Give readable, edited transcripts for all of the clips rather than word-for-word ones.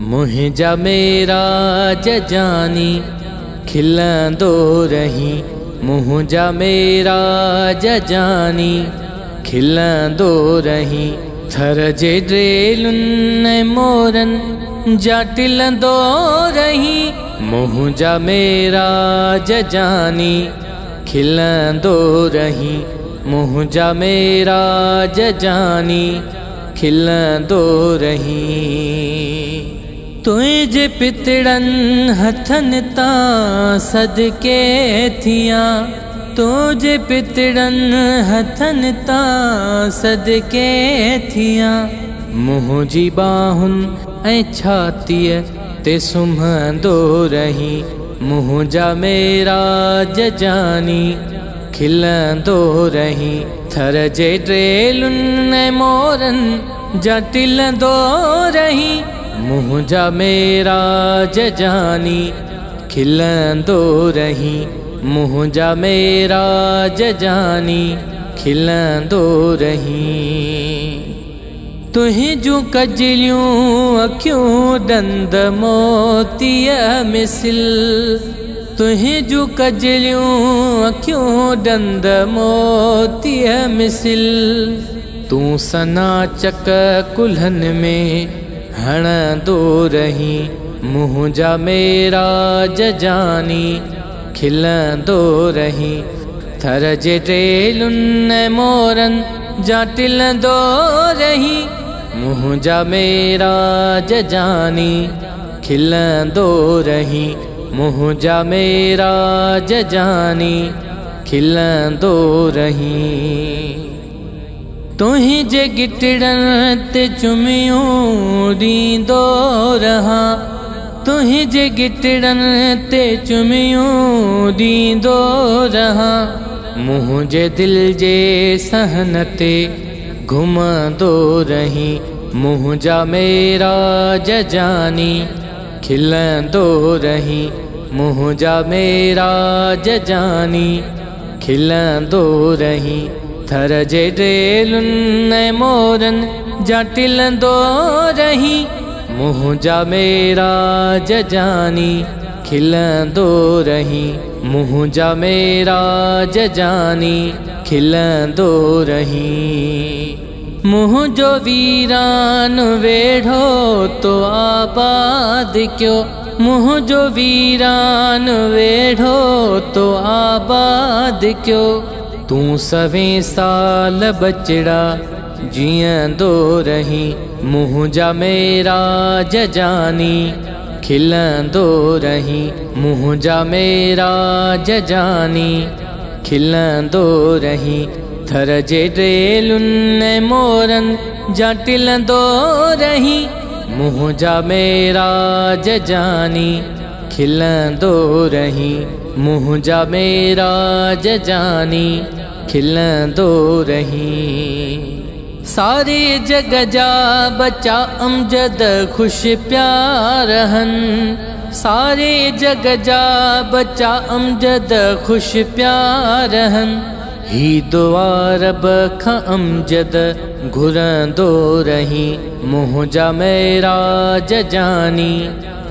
मुंहिंजा मेरा जजानी खिलंदो रही। मुंहिंजा मेरा जजानी खिलंदो रही। थर जे ड्रेलुनि मोरन जा टिलंदो रही। मुंहिंजा मेरा जजानी खिलंदो रही। मुंहिंजा मेरा जजानी खिलंदो रही। तुझे पितड़न हथन तां सदके थियां। तुझे पितड़न हथन तां सदके थियां। मुंहिंजी बाहुनि ऐं छातीअ ते सुम्हंदो रही। मुंहिंजा मेरा जजानी खिलंदो रही। थर जे ड्रेलुनि मोरन जा टिलंदो रही। मुंहिंजा मेरा जजानी खिलंदो रही। मुंहिंजा मेरा जजानी खिलंदो रही। तुहिंजूं कजलियूं अखियूं दंद मोतीअ मिसिल। तुहिंजूं कजलियूं अखियूं दंद मोतीअ मिसिल। तूं सना चक कुल्हनि में हणंदो रही। मुंहिंजा मेरा जजानी खिलंदो रही। थर जे ड्रेलुनि मोरन जा टिलंदो रही। मुंहिंजा मेरा जजानी खिलंदो रही। मुंहिंजा मेरा जजानी खिलंदो रही। तुहिंजे गिटड़न ते चुमियूं ॾींदो रहा। तुहिंजे गिटड़न ते चुमियूं ॾींदो रहा। मुंहिंजे दिल जे सहन ते घुमंदो रही। मुंहिंजा मेरा जजानी खिलंदो रही। मुंहिंजा मेरा जजानी खिलंदो रही। थर जे ड्रेलुनि मोरन जा टिलंदो रही। मुंहिंजा मेरा जजानी खिलंदो रही। मुंहिंजा मेरा जजानी खिलंदो रही। मुंहिंजो वीरान वेढ़ो तो आबाद कयो। मुंहिंजो वीरान वेढ़ो तो आबाद कयो। तूं सवें साल बचड़ा जीअंदो रही। मुंहिंजा मेरा जजानी खिलंदो रही। मुंहिंजा मेरा जजानी खिलंदो रही। थर जे ड्रेलुनि मोरन जा टिलंदो रही। मुंहिंजा मेरा जजानी खिलंदो रही। मुंहिंजा मेरा जजानी खिलंदो रही। सारे जग जा बच्चा अमजद खुश प्यार हन। सारे जग जा बच्चा अमजद खुश प्यार हन। ही दुआ रब खां अमजद घुरंदो रही। मुंहिंजा मेरा जजानी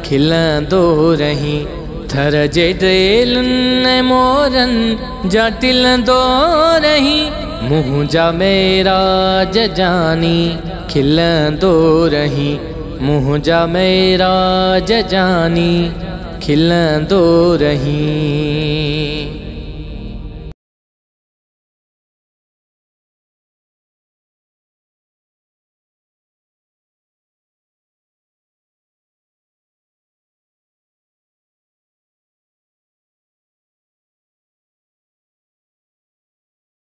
खिलंदो रही। थर जे ड्रेलुनि मोरन जा टिलंदो रही। मुंहिंजा मेरा जजानी खिलंदो रही। मुंहिंजा मेरा जजानी खिलंदो रही।